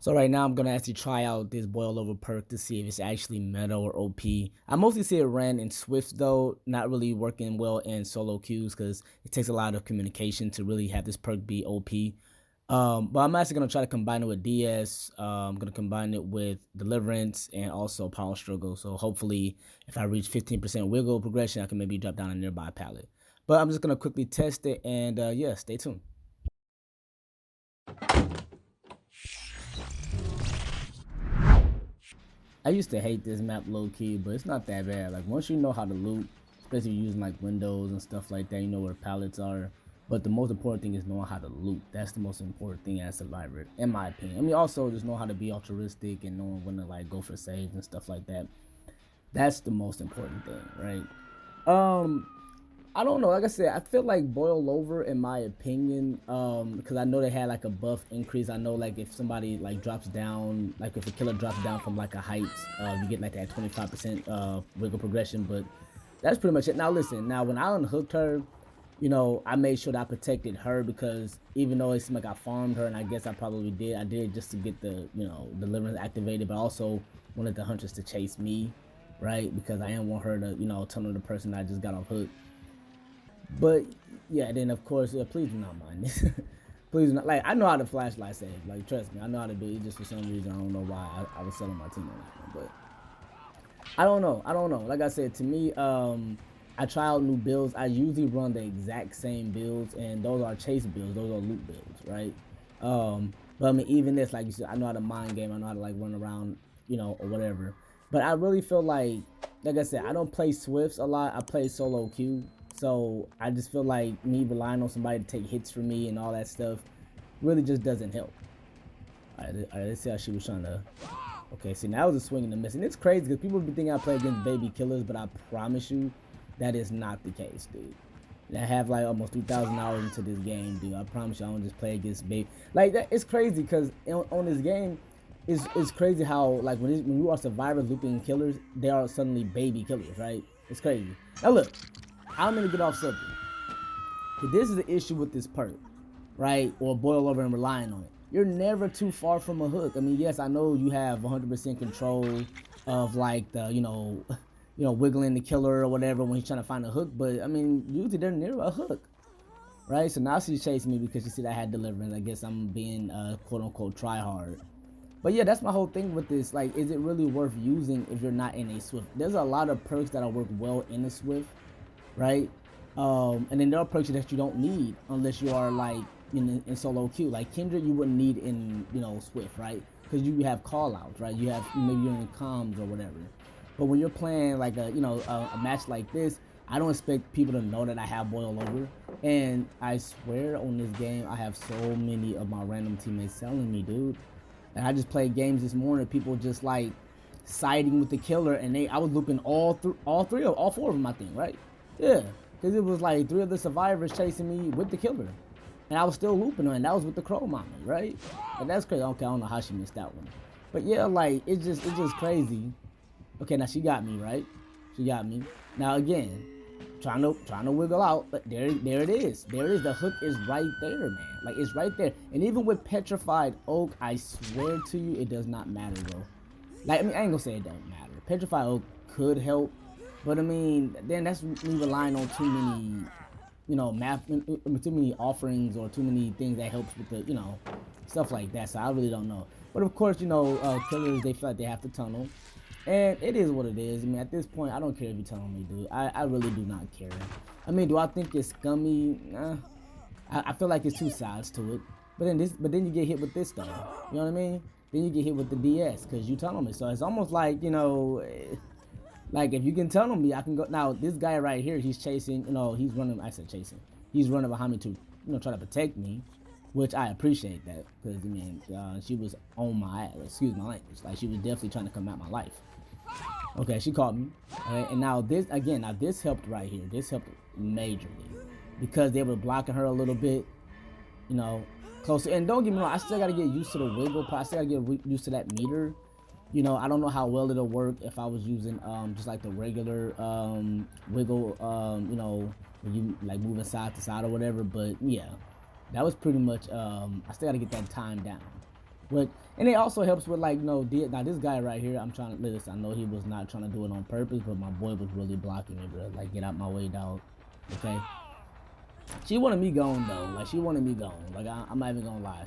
So right now I'm gonna actually try out this boil over perk to see if it's actually meta or OP. I mostly see it ran in Swift though, not really working well in solo queues because it takes a lot of communication to really have this perk be OP. But I'm actually gonna try to combine it with DS. I'm gonna combine it with Deliverance and also Power Struggle. So hopefully, if I reach 15% wiggle progression, I can maybe drop down a nearby pallet. But I'm just gonna quickly test it and yeah, stay tuned. I used to hate this map low key, but it's not that bad. Like once you know how to loot, especially using like windows and stuff like that, you know where pallets are. But the most important thing is knowing how to loot. That's the most important thing as a survivor, in my opinion. I mean, also just know how to be altruistic and knowing when to like go for saves and stuff like that. That's the most important thing, right? Um, I don't know. Like I said, I feel like Boil Over, in my opinion, because I know they had like a buff increase. I know like if somebody like drops down, like if a killer drops down from like a height, you get like that 25% wiggle progression. But that's pretty much it. Now listen, now when I unhooked her, I made sure that I protected her because even though it seemed like I farmed her, and I guess I probably did, I did just to get the deliverance activated, but I also wanted the huntress to chase me, right? Because I didn't want her to tunnel the person that I just got off hook. But yeah, then of course, please do not mind this. Please do not, like I know how to flashlight save. Like trust me, I know how to do it. Just for some reason, I don't know why I was selling my team on that one. But I don't know. I don't know. Like I said, to me, I try out new builds. I usually run the exact same builds, and those are chase builds. Those are loot builds, right? But I mean, even this, like you said, I know how to mind game. I know how to like run around, or whatever. But I really feel like I said, I don't play Swifts a lot. I play solo queue, so I just feel like me relying on somebody to take hits for me and all that stuff really just doesn't help. All right, let's see how she was trying to. Okay, see, now it was a swing and a miss. And it's crazy because people be thinking I play against baby killers, but I promise you that is not the case, dude. And I have like almost 3,000 hours into this game, dude. I promise you I don't just play against baby. Like, that, it's crazy because on this game, it's crazy how, like, when you are survivors looping killers, they are suddenly baby killers, right? It's crazy. Now, look, I'm going to get off subject. This is the issue with this perk, right? Or boil over and relying on it. You're never too far from a hook. I mean, yes, I know you have 100% control of like the, wiggling the killer or whatever when he's trying to find a hook, but I mean, usually they're near a hook, right? So now she's chasing me because she said I had deliverance. I guess I'm being quote unquote try hard. But yeah, that's my whole thing with this. Like, is it really worth using if you're not in a Swift? There's a lot of perks that'll work well in a Swift, right? And then there are perks that you don't need unless you are like in solo queue. Like Kindred, you wouldn't need in Swift, right? Because you have call outs, right? You have maybe you're in comms or whatever. But when you're playing like a match like this, I don't expect people to know that I have boil over. And I swear on this game, I have so many of my random teammates telling me, dude. And I just played games this morning. People just like siding with the killer, and I was looping all four of them. I think, right? Yeah, because it was like three of the survivors chasing me with the killer, and I was still looping her, and that was with the crow mommy, right? And that's crazy. Okay, I don't know how she missed that one, but yeah, like it's just crazy. Okay, now she got me, right? She got me. Now again, trying to wiggle out, but there it is. There it is. The hook is right there, man. Like it's right there. And even with petrified oak, I swear to you, it does not matter, bro. Like I mean, I ain't gonna say it don't matter. Petrified oak could help, but I mean, then that's me relying on too many, too many offerings or too many things that helps with the, stuff like that. So I really don't know. But of course, killers they feel like they have to tunnel. And it is what it is. I mean, at this point, I don't care if you tell me, dude. I really do not care. I mean, do I think it's scummy? Nah. I feel like it's two sides to it. But then you get hit with this though. You know what I mean? Then you get hit with the DS because you tell me. So it's almost like like if you can tell me, I can go. Now this guy right here, he's chasing. He's running. I said chasing. He's running behind me to, try to protect me, which I appreciate that because I mean, she was on my excuse my language. Like she was definitely trying to come at my life. Okay, she caught me. Okay, and now this again. Now this helped right here. This helped majorly because they were blocking her a little bit. You know, closer. And don't get me wrong, I still gotta get used to the wiggle. I still gotta get used to that meter. I don't know how well it'll work if I was using just like the regular wiggle. When you like moving side to side or whatever. But yeah, that was pretty much. I still gotta get that time down. But and it also helps with like no now this guy right here. I'm trying to listen. I know he was not trying to do it on purpose, but my boy was really blocking me, bro. Like get out my way, dog. Okay. She wanted me gone though. Like she wanted me gone. Like I'm not even gonna lie.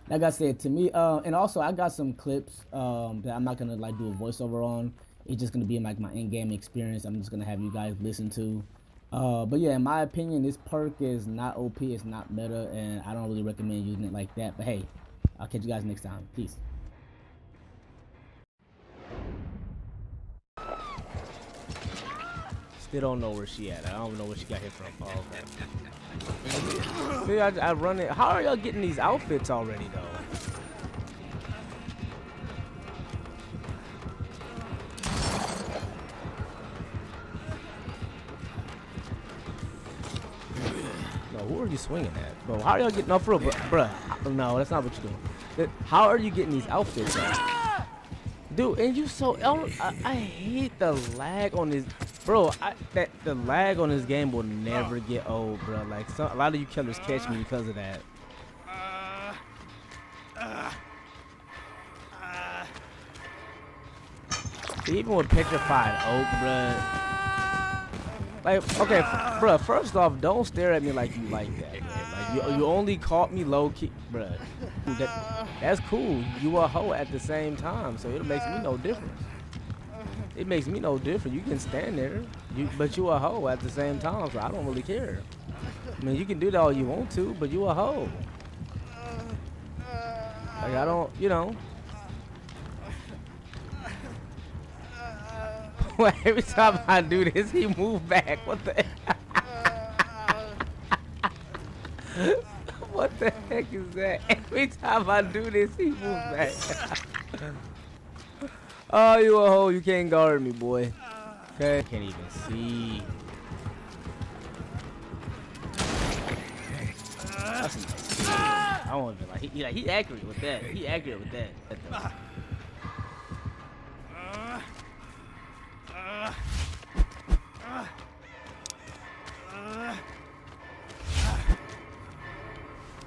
Like I said to me, and also I got some clips that I'm not gonna like do a voiceover on. It's just gonna be like my in-game experience. I'm just gonna have you guys listen to. But yeah, in my opinion, this perk is not OP. It's not meta, and I don't really recommend using it like that. But hey, I'll catch you guys next time. Peace. Still don't know where she at. I don't know where she got here from. Oh, okay. See, I run it. How are y'all getting these outfits already, though? No, who are you swinging at? Bro, how are y'all getting... No, for real, bruh. No, that's not what you're doing. How are you getting these outfits at? Dude, and you so... I hate the lag on this... Bro, the lag on this game will never get old, bro. Like, a lot of you killers catch me because of that. Even with Petrified Oak, bro. Like, okay, bro, first off, don't stare at me like you like that, bro. Like, you only caught me low-key, bro. That's cool. You a hoe at the same time, so it makes me no difference. It makes me no different. You can stand there, but you a hoe at the same time, so I don't really care. I mean, you can do that all you want to, but you a hoe. Like, I don't, you know. Every time I do this, he move back. What the What the heck is that? Every time I do this, he move back. Oh, you a hoe. You can't guard me, boy. Okay. I can't even see. That's nice. I won't even like he accurate with that. He accurate with that.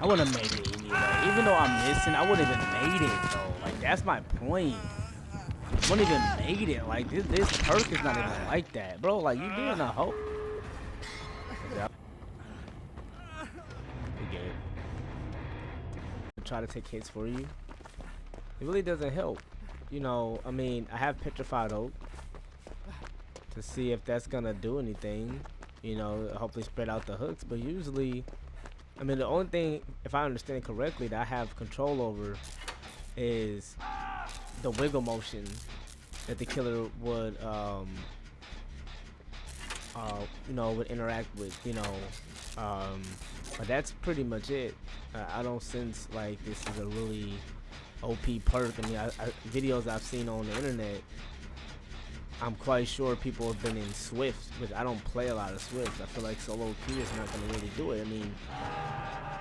I wouldn't have made it anyway. Even though I'm missing, I wouldn't even made it though. Like that's my point. I wouldn't even made it. Like this perk is not even like that, bro. Like you being a hoe. We get it. Try to take hits for you. It really doesn't help. You know, I mean, I have Petrified Oak to see if that's gonna do anything. You know, hopefully spread out the hooks. But usually, I mean, the only thing, if I understand correctly, that I have control over is the wiggle motion that the killer would, you know, would interact with. You know, but that's pretty much it. I don't sense like this is a really OP perk. I mean, videos I've seen on the internet, I'm quite sure people have been in Swift, but I don't play a lot of Swift. I feel like solo queue is not going to really do it. I mean,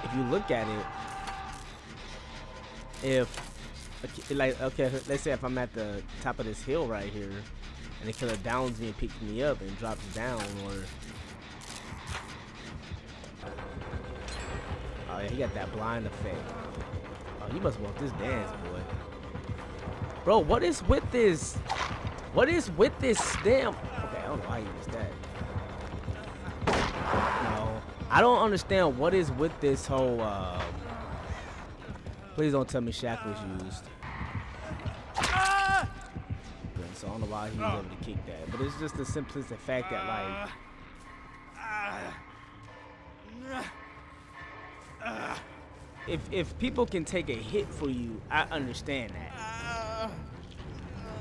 if you look at it, if, like, okay, let's say if I'm at the top of this hill right here, and the killer downs me and picks me up and drops down, or... Oh yeah, he got that blind effect. Oh, you must want this dance, boy. Bro, what is with this? What is with this stem? Okay, I don't know how you missed that. No, I don't understand what is with this whole. Please don't tell me Shaq was used. So I don't know why he was able to kick that, but it's just the simplistic fact that like. If people can take a hit for you, I understand that.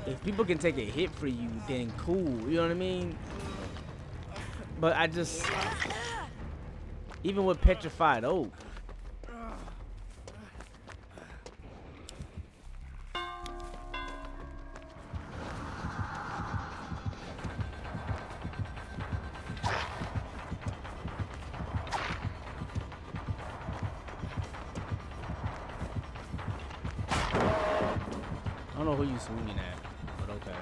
If people can take a hit for you, then cool. You know what I mean? But I just, even with Petrified Oak, I don't know who you swinging at, but okay.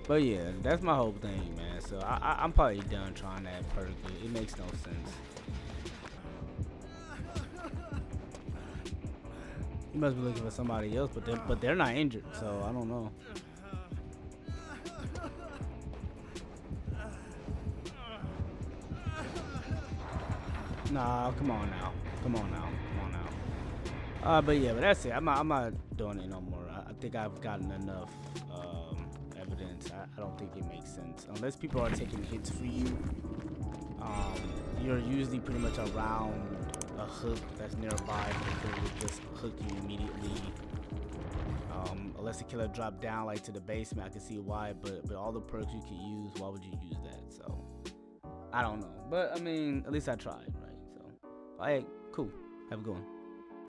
But yeah, that's my whole thing, man. So I'm probably done trying that perk. It makes no sense. You must be looking for somebody else, but they're not injured, so I don't know. Nah, come on now. Come on now. Come on now. But yeah, but that's it. I'm not doing it no more. I think I've gotten enough evidence. I don't think it makes sense unless people are taking hits for you. You're usually pretty much around a hook that's nearby, because it will just hook you immediately. Unless the killer dropped down like to the basement, I can see why. But all the perks you can use, why would you use that? So I don't know. But I mean, at least I tried, right? So, alright, cool. Have a good one.